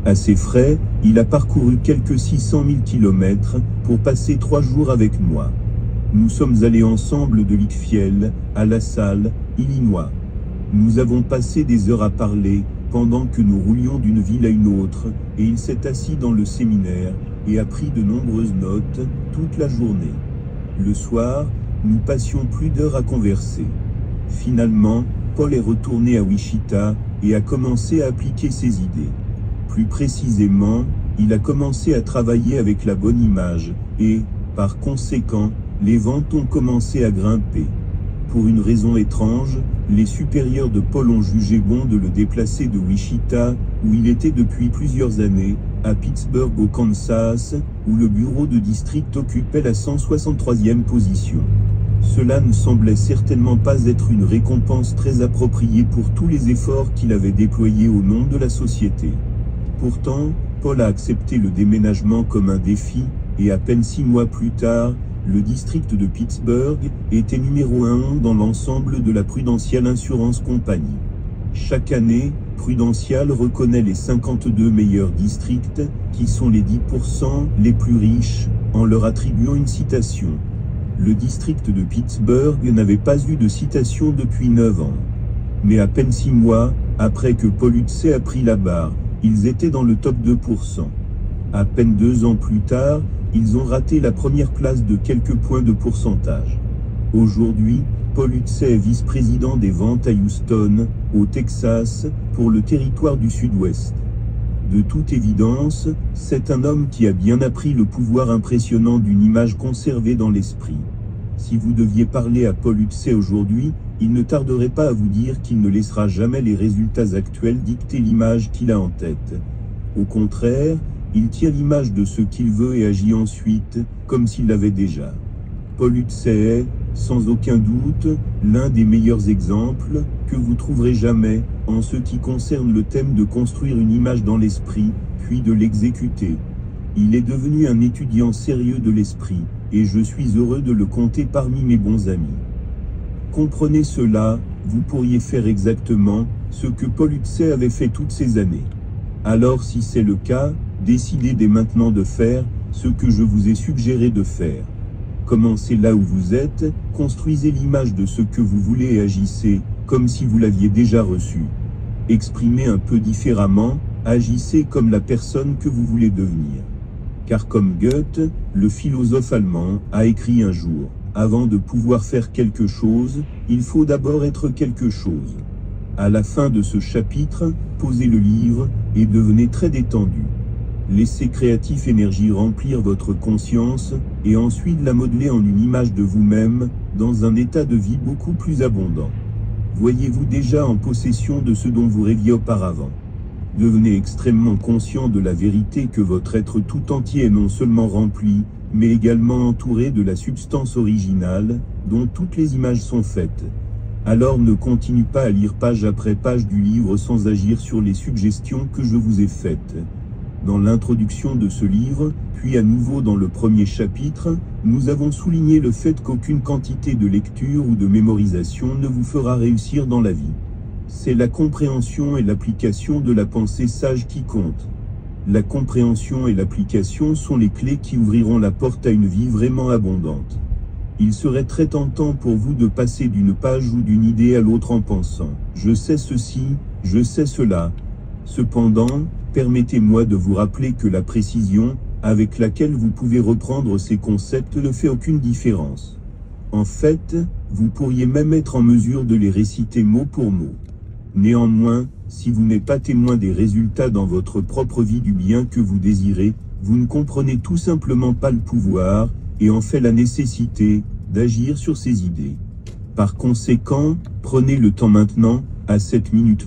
À ses frais, il a parcouru quelques 600 000 kilomètres pour passer 3 jours avec moi. Nous sommes allés ensemble de Litchfield à La Salle, Illinois. Nous avons passé des heures à parler pendant que nous roulions d'une ville à une autre, et il s'est assis dans le séminaire et a pris de nombreuses notes toute la journée. Le soir, nous passions plus d'heures à converser. Finalement, Paul est retourné à Wichita et a commencé à appliquer ses idées. Plus précisément, il a commencé à travailler avec la bonne image, et, par conséquent, les ventes ont commencé à grimper. Pour une raison étrange, les supérieurs de Paul ont jugé bon de le déplacer de Wichita, où il était depuis plusieurs années, à Pittsburgh au Kansas, où le bureau de district occupait la 163e position. Cela ne semblait certainement pas être une récompense très appropriée pour tous les efforts qu'il avait déployés au nom de la société. Pourtant, Paul a accepté le déménagement comme un défi, et à peine 6 mois plus tard, le district de Pittsburgh était numéro 1 dans l'ensemble de la Prudential Insurance Company. Chaque année, Prudential reconnaît les 52 meilleurs districts, qui sont les 10% les plus riches, en leur attribuant une citation. Le district de Pittsburgh n'avait pas eu de citation depuis 9 ans. Mais à peine 6 mois, après que Paul Utz a pris la barre, ils étaient dans le top 2%. À peine 2 ans plus tard, ils ont raté la première place de quelques points de pourcentage. Aujourd'hui, Paul Utz est vice-président des ventes à Houston, au Texas, pour le territoire du Sud-Ouest. De toute évidence, c'est un homme qui a bien appris le pouvoir impressionnant d'une image conservée dans l'esprit. Si vous deviez parler à Paul Utz aujourd'hui, il ne tarderait pas à vous dire qu'il ne laissera jamais les résultats actuels dicter l'image qu'il a en tête. Au contraire, il tient l'image de ce qu'il veut et agit ensuite, comme s'il l'avait déjà. Paul Utz est, sans aucun doute, l'un des meilleurs exemples que vous trouverez jamais en ce qui concerne le thème de construire une image dans l'esprit, puis de l'exécuter. Il est devenu un étudiant sérieux de l'esprit, et je suis heureux de le compter parmi mes bons amis. Comprenez cela, vous pourriez faire exactement ce que Paul Utz avait fait toutes ces années. Alors si c'est le cas, décidez dès maintenant de faire ce que je vous ai suggéré de faire. Commencez là où vous êtes, construisez l'image de ce que vous voulez et agissez comme si vous l'aviez déjà reçu. Exprimez un peu différemment, agissez comme la personne que vous voulez devenir. Car comme Goethe, le philosophe allemand, a écrit un jour, avant de pouvoir faire quelque chose, il faut d'abord être quelque chose. À la fin de ce chapitre, posez le livre et devenez très détendu. Laissez Créatif Énergie remplir votre conscience et ensuite la modeler en une image de vous-même, dans un état de vie beaucoup plus abondant. Voyez-vous déjà en possession de ce dont vous rêviez auparavant. Devenez extrêmement conscient de la vérité que votre être tout entier est non seulement rempli, mais également entouré de la substance originale, dont toutes les images sont faites. Alors ne continue pas à lire page après page du livre sans agir sur les suggestions que je vous ai faites. Dans l'introduction de ce livre, puis à nouveau dans le premier chapitre, nous avons souligné le fait qu'aucune quantité de lecture ou de mémorisation ne vous fera réussir dans la vie. C'est la compréhension et l'application de la pensée sage qui comptent. La compréhension et l'application sont les clés qui ouvriront la porte à une vie vraiment abondante. Il serait très tentant pour vous de passer d'une page ou d'une idée à l'autre en pensant « je sais ceci, je sais cela ». Cependant, permettez-moi de vous rappeler que la précision avec laquelle vous pouvez reprendre ces concepts ne fait aucune différence. En fait, vous pourriez même être en mesure de les réciter mot pour mot. Néanmoins, si vous n'êtes pas témoin des résultats dans votre propre vie du bien que vous désirez, vous ne comprenez tout simplement pas le pouvoir, et en fait la nécessité, d'agir sur ces idées. Par conséquent, prenez le temps maintenant, à cette minute